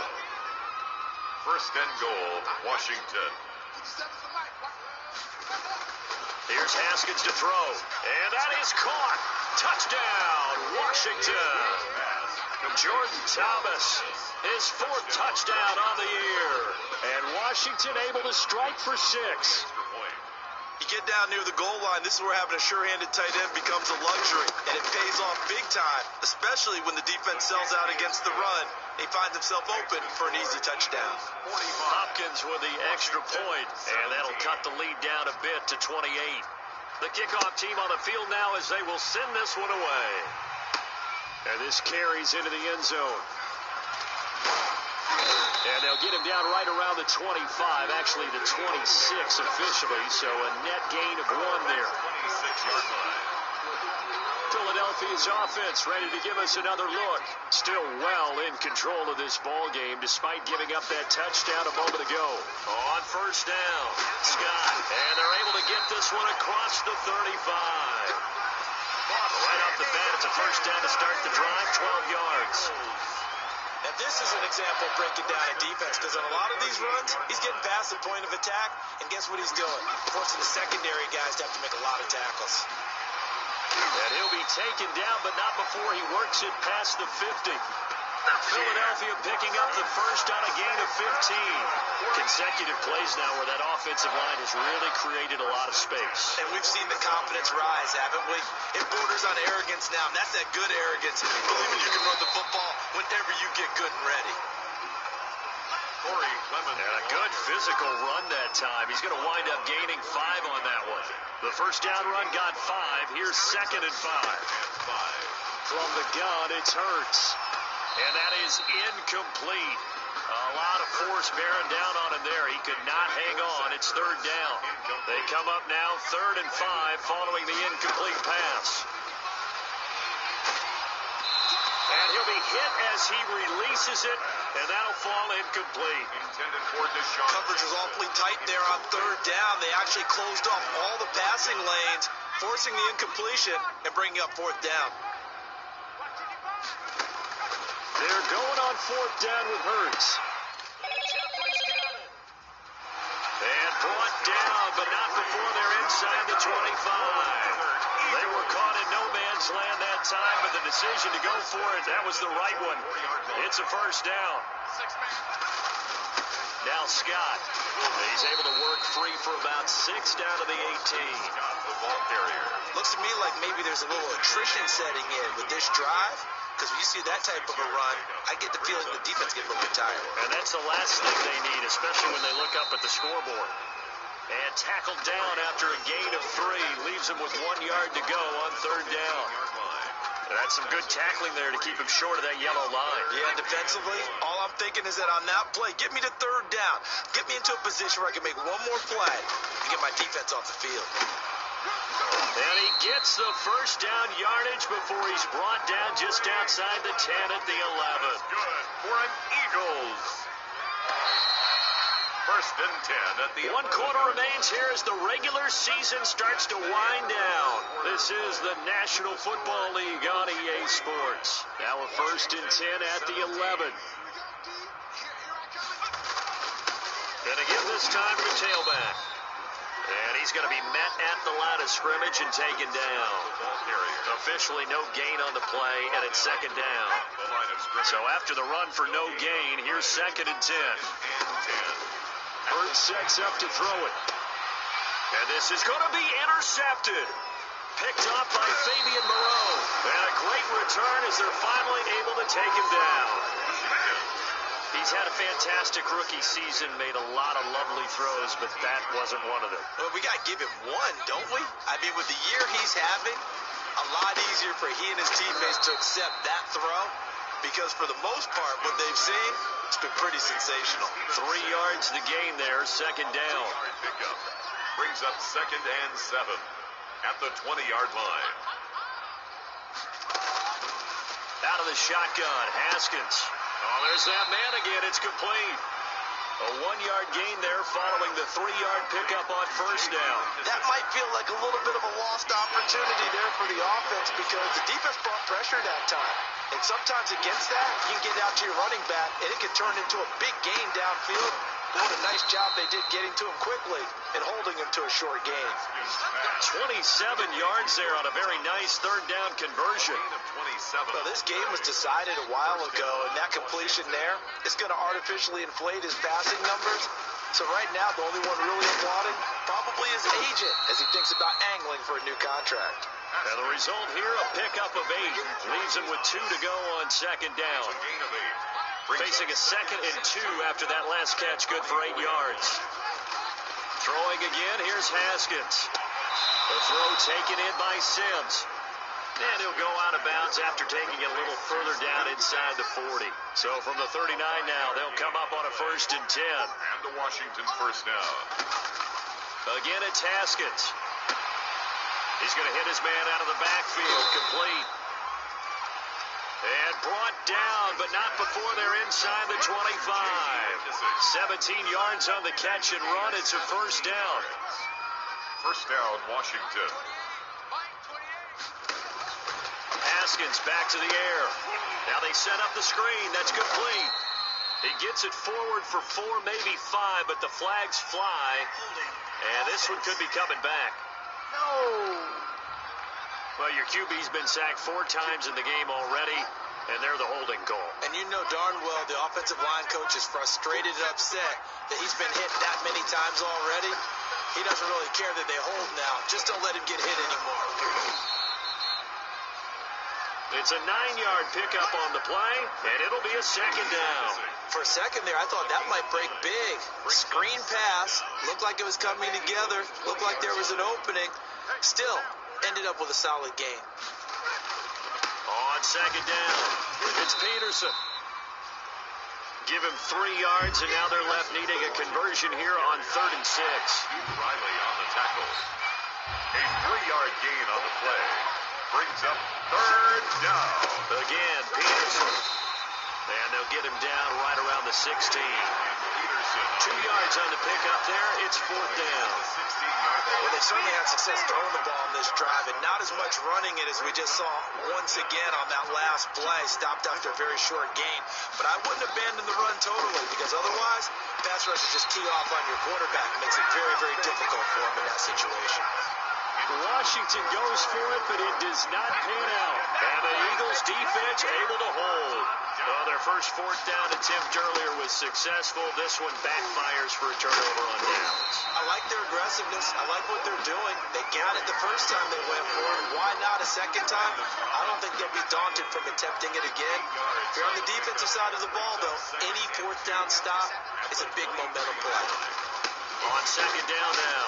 First and goal, Washington. Here's Haskins to throw. And that is caught. Touchdown, Washington. Jordan Thomas, his 4th touchdown on the year. And Washington able to strike for 6. You get down near the goal line, this is where having a sure-handed tight end becomes a luxury, and it pays off big time, especially when the defense sells out against the run. He finds himself open for an easy touchdown. Hopkins with the extra point, and that'll cut the lead down a bit to 28. The kickoff team on the field now as they will send this one away. And this carries into the end zone. And they'll get him down right around the 25, actually the 26 officially, so a net gain of 1 there. 26-yard line. Philadelphia's offense ready to give us another look. Still well in control of this ball game despite giving up that touchdown a moment ago. On first down, Scott, and they're able to get this one across the 35. Right off the bat, it's a first down to start the drive, 12 yards. Now, this is an example of breaking down a defense, because on a lot of these runs, he's getting past the point of attack, and guess what he's doing? Forcing the secondary guys to have to make a lot of tackles. And he'll be taken down, but not before he works it past the 50. Philadelphia picking up the first on a gain of 15. Consecutive plays now where that offensive line has really created a lot of space. And we've seen the confidence rise, haven't we? It borders on arrogance now, and that's that good arrogance, believing you can run the football whenever you get good and ready. And a good physical run that time. He's going to wind up gaining 5 on that one. The first down run got 5. Here's 2nd and 5. From the gun, it's Hurts. And that is incomplete. A lot of force bearing down on him there. He could not hang on. It's 3rd down. They come up now 3rd and 5 following the incomplete pass. And he'll be hit as he releases it, and that'll fall incomplete. Coverage was awfully tight there on 3rd down. They actually closed off all the passing lanes, forcing the incompletion and bringing up 4th down. They're going on 4th down with Hurts. And brought down, but not before they're inside the 25. They were caught in no man's land that time, but the decision to go for it, that was the right one. It's a first down. Now Scott. He's able to work free for about 6 down to the 18. The ball carrier. Looks to me like maybe there's a little attrition setting in with this drive. Because when you see that type of a run, I get the feeling the defense gets a little bit tired. And that's the last thing they need, especially when they look up at the scoreboard. And tackled down after a gain of 3. Leaves him with 1 yard to go on 3rd down. That's some good tackling there to keep him short of that yellow line. Yeah, defensively, all I'm thinking is that on that play, get me to 3rd down. Get me into a position where I can make one more play and get my defense off the field. And he gets the first down yardage before he's brought down just outside the 10 at the 11. Good for an Eagles. 1st and 10 at the 1 quarter remains here as the regular season starts to wind down. This is the National Football League on EA Sports. Now a 1st and 10 at the 11. And again this time to the tailback. And he's going to be met at the line of scrimmage and taken down. Officially no gain on the play, and it's 2nd down. So after the run for no gain, here's 2nd and 10. Bird sets up to throw it. And this is going to be intercepted. Picked off by Fabian Moreau. And a great return as they're finally able to take him down. He's had a fantastic rookie season, made a lot of lovely throws, but that wasn't one of them. Well, we got to give him one, don't we? I mean, with the year he's having, a lot easier for he and his teammates to accept that throw, because for the most part, what they've seen, it's been pretty sensational. 3 yards the gain there, second down. Pickup brings up 2nd and 7 at the 20-yard line. Out of the shotgun, Haskins. Oh, there's that man again. It's complete. A 1-yard gain there following the 3-yard pickup on first down. That might feel like a little bit of a lost opportunity there for the offense because the defense brought pressure that time. And sometimes against that, you can get out to your running back, and it can turn into a big gain downfield. What a nice job they did getting to him quickly and holding him to a short gain. 27 yards there on a very nice third down conversion. Well, this game was decided a while ago, and that completion there is going to artificially inflate his passing numbers. So right now, the only one really applauding probably his agent as he thinks about angling for a new contract. And the result here, a pickup of 8. Leaves him with 2 to go on second down. Facing a 2nd and 2 after that last catch, good for 8 yards. Throwing again, here's Haskins. The throw taken in by Sims. And he'll go out of bounds after taking it a little further down inside the 40. So from the 39 now, they'll come up on a 1st and 10. And the Washington first down. Again, it's Haskins. He's going to hit his man out of the backfield, complete. And brought down, but not before they're inside the 25. 17 yards on the catch and run. It's a first down. First down, Washington. Haskins back to the air. Now they set up the screen. That's complete. He gets it forward for 4, maybe 5, but the flags fly. And this one could be coming back. No. Well, your QB's been sacked 4 times in the game already, and they're the holding call. And you know darn well the offensive line coach is frustrated and upset that he's been hit that many times already. He doesn't really care that they hold now. Just don't let him get hit anymore. It's a 9-yard pickup on the play, and it'll be a second down. For a second there, I thought that might break big. Screen pass. Looked like it was coming together. Looked like there was an opening. Still, ended up with a solid gain. On second down, it's Peterson. Give him 3 yards, and now they're left needing a conversion here on 3rd and 6. Riley on the tackle. A 3-yard gain on the play. Brings up 3rd down. Again, Peterson. And they'll get him down right around the 16. Peterson. 2 yards on the pickup there. It's 4th down. Well, they certainly had success throwing the ball on this drive, and not as much running it as we just saw once again on that last play. Stopped after a very short gain. But I wouldn't abandon the run totally, because otherwise, pass rush is just tee off on your quarterback. It makes it very, very difficult for him in that situation. Washington goes for it, but it does not pan out. And the Eagles defense able to hold. Well, their first 4th down attempt earlier was successful. This one backfires for a turnover on downs. I like their aggressiveness. I like what they're doing. They got it the first time they went for it. Why not a second time? I don't think they'll be daunted from attempting it again. If you're on the defensive side of the ball, though, any 4th down stop is a big momentum play. On second down now,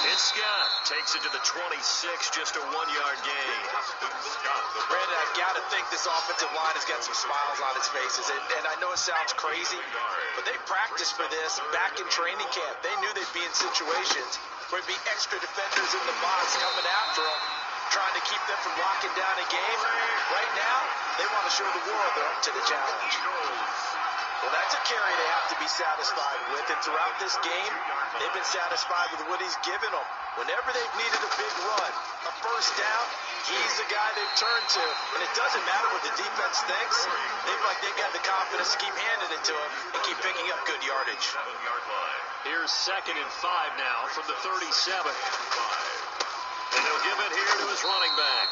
it's Scott. Takes it to the 26, just a 1-yard gain. Brandon, I've got to think this offensive line has got some smiles on its faces. And I know it sounds crazy, but they practiced for this back in training camp. They knew they'd be in situations where there'd be extra defenders in the box coming after them, trying to keep them from locking down a game. Right now, they want to show the world they're up to the challenge. Well, that's a carry they have to be satisfied with. And throughout this game, they've been satisfied with what he's given them. Whenever they've needed a big run, a first down, he's the guy they've turned to. And it doesn't matter what the defense thinks. They feel like they've got the confidence to keep handing it to him and keep picking up good yardage. Here's 2nd and 5 now from the 37. And they'll give it here to his running back.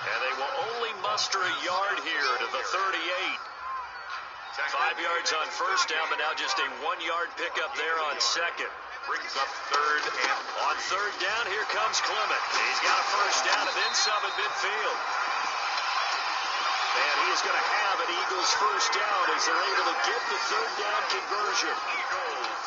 And they will only muster a yard here to the 38. 5 yards on first down, but now just a 1-yard pickup there on second. Brings up third and on third down. Here comes Clement. He's got a first down and then some at midfield. And he is going to have an Eagles first down as they're able to get the third down conversion.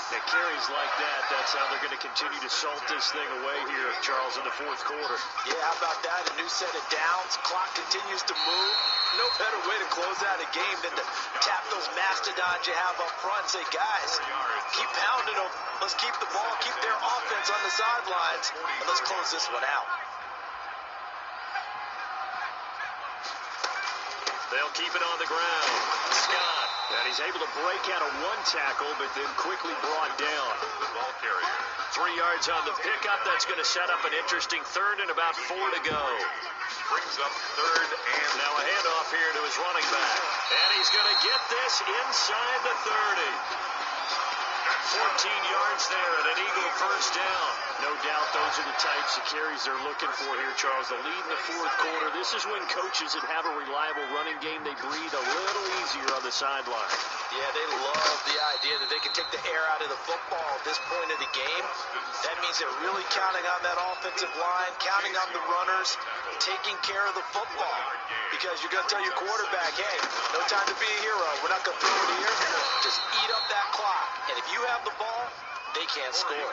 At carries like that, that's how they're going to continue to salt this thing away here, Charles, in the fourth quarter. Yeah, how about that? A new set of downs. Clock continues to move. No better way to close out a game than to tap those mastodons you have up front and say, guys, keep pounding them. Let's keep the ball, keep their offense on the sidelines, and let's close this one out. They'll keep it on the ground. Scott, and he's able to break out of one tackle, but then quickly brought down. the ball carrier. 3 yards on the pickup. That's going to set up an interesting third and about 4 to go. Brings up third and Now a handoff here to his running back. And he's going to get this inside the 30. 14 yards there and an Eagle first down. No doubt those are the types of carries they're looking for here, Charles. The lead in the fourth quarter. This is when coaches that have a reliable running game, they breathe a little easier on the sideline. Yeah, they love the idea that they can take the air out of the football at this point of the game. That means they're really counting on that offensive line, counting on the runners, taking care of the football. Because you're going to tell your quarterback, hey, no time to be a hero. We're not going to throw it here. Just eat up that clock. And if you have the ball, they can't score.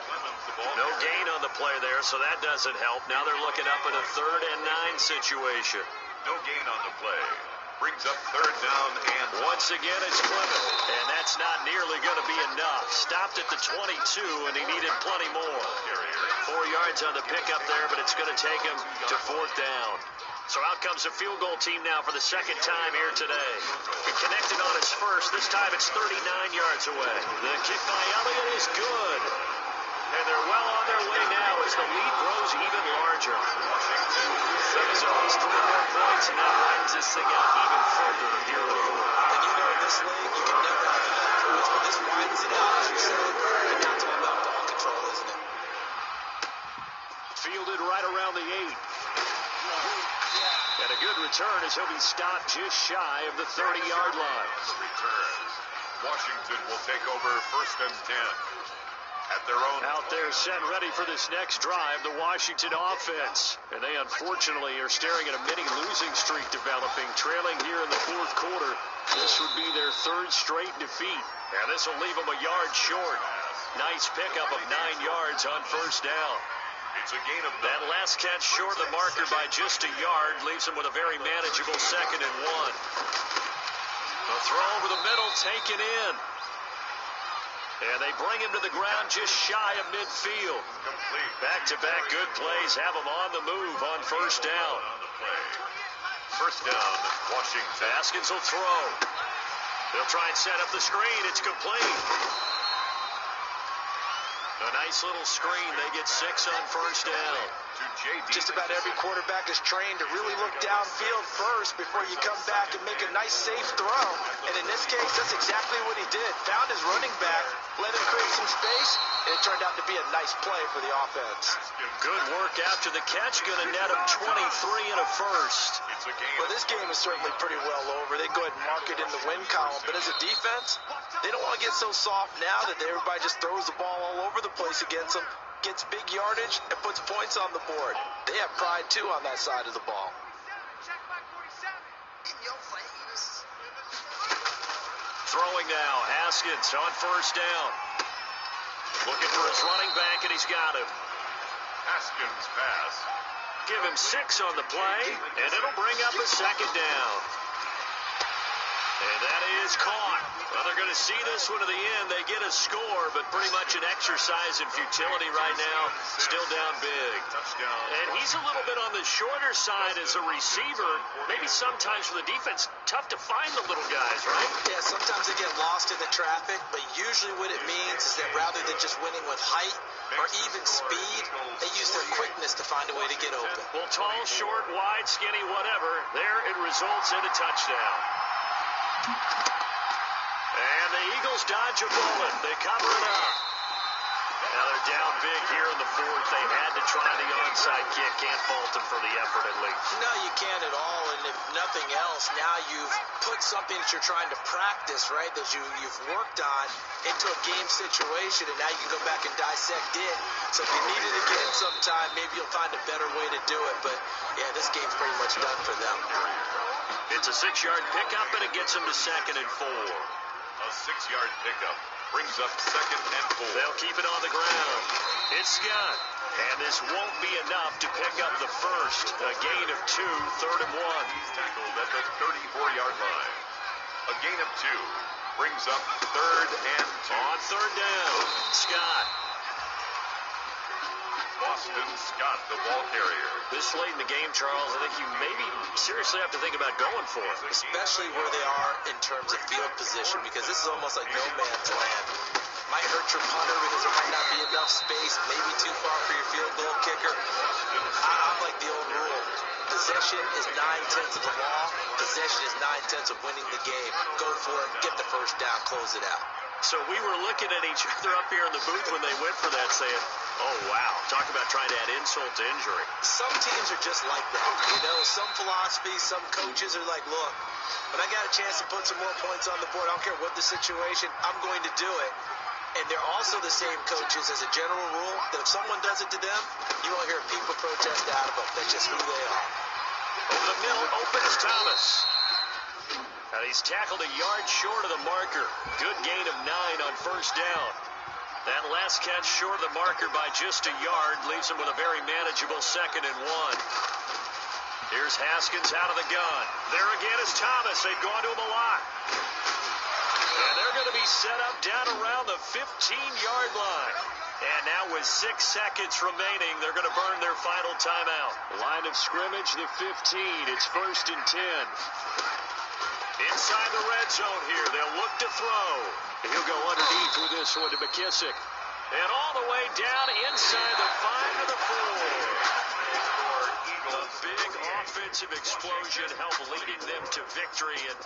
No gain on the play there, so that doesn't help. Now they're looking up at a 3rd and 9 situation. no gain on the play. Brings up third down and Once again, it's Clement, and that's not nearly going to be enough. Stopped at the 22, and he needed plenty more. 4 yards on the pickup there, but it's going to take him to 4th down. So out comes the field goal team now for the second time here today. He connected on his first. This time it's 39 yards away. The kick by Elliott is good. And they're well on their way now as the lead grows even larger. So it's 3 more points, and that widens this thing out even further here in the fourth. And you know, in this league, you can never have enough points, but this widens it out, as you said. And now it's all about ball control, isn't it? Fielded right around the 8. And a good return as he'll be stopped just shy of the 30-yard line. returns. Washington will take over 1st and 10. At their own Out there set ready for this next drive, the Washington offense. And they unfortunately are staring at a mini losing streak developing, trailing here in the fourth quarter. This would be their 3rd straight defeat. And this will leave them a yard short. Nice pickup of 9 yards on first down. It's a gain of That last catch short of the marker by just a yard leaves them with a very manageable 2nd and 1. The throw over the middle taken in. And they bring him to the ground just shy of midfield. complete. Back-to-back good plays have him on the move on first down. On the play. First down, Washington. Haskins will throw. They'll try and set up the screen. It's complete. A nice little screen. They get 6 on first down. To J.D. Just about every quarterback is trained to really look downfield first before you come back and make a nice, safe throw. And in this case, that's exactly what he did. Found his running back, let him create some space, and it turned out to be a nice play for the offense. Good work after the catch. Going to net him 23 and a first. It's a gain. Well, this game is certainly pretty well over. They go ahead and mark it in the win column. But as a defense, they don't want to get so soft now that everybody just throws the ball all over the place against them, gets big yardage, and puts points on the board. They have pride, too, on that side of the ball. Throwing now. Haskins on first down. Looking for his running back, and he's got him. Haskins pass. Give him 6 on the play, and it'll bring up a 2nd down. And that is caught. Well, they're going to see this one to the end. They get a score, but pretty much an exercise in futility right now. Still down big. Touchdown. And he's a little bit on the shorter side as a receiver. Maybe sometimes for the defense, tough to find the little guys, right? Yeah, sometimes they get lost in the traffic, but usually what it means is that rather than just winning with height or even speed, they use their quickness to find a way to get open. Well, tall, short, wide, skinny, whatever. There it results in a touchdown. And the Eagles dodge a bullet. They cover it up. Now they're down big here in the fourth. They had to try the onside kick. Can't fault them for the effort, at least. No, you can't at all. And if nothing else, now you've put something that you're trying to practice, right, that you've worked on into a game situation, and now you can go back and dissect it. So if you need it again sometime, maybe you'll find a better way to do it. But, yeah, this game's pretty much done for them. It's a 6-yard pickup, and it gets them to 2nd and 4. A 6-yard pickup brings up 2nd and 4. They'll keep it on the ground. It's Scott. And this won't be enough to pick up the first. A gain of 2, 3rd and 1. He's tackled at the 34-yard line. A gain of 2 brings up 3rd and 2. On 3rd down, Scott. Boston Scott, the ball carrier. This late in the game, Charles, I think you maybe seriously have to think about going for it. Especially where they are in terms of field position, because this is almost like no man's land. Might hurt your punter because there might not be enough space, maybe too far for your field goal kicker. I'm like the old rule. Possession is 9/10 of the law. Possession is 9/10 of winning the game. Go for it, get the first down, close it out. So we were looking at each other up here in the booth when they went for that, saying, oh, wow, talk about trying to add insult to injury. Some teams are just like that. You know, some philosophies, some coaches are like, look, when I got a chance to put some more points on the board, I don't care what the situation, I'm going to do it. And they're also the same coaches as a general rule that if someone does it to them, you won't hear people protest out of them. That's just who they are. Over the middle, open is Thomas. He's tackled a yard short of the marker. Good gain of 9 on 1st down. That last catch short of the marker by just a yard leaves him with a very manageable 2nd and 1. Here's Haskins out of the gun. There again is Thomas. They've gone to him a lot. And they're going to be set up down around the 15-yard line. And now with 6 seconds remaining, they're going to burn their final timeout. Line of scrimmage, the 15. It's 1st and 10. Inside the red zone here, they'll look to throw. He'll go underneath with this one to McKissick. And all the way down inside the 5 to the 4. A big offensive explosion helped leading them to victory. And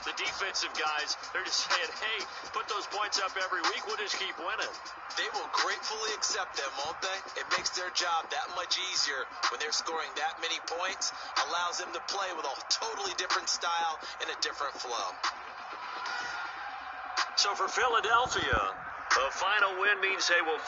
the defensive guys, they're just saying, hey, put those points up every week. We'll just keep winning. They will gratefully accept them, won't they? It makes their job that much easier when they're scoring that many points. Allows them to play with a totally different style and a different flow. So for Philadelphia, a final win means they will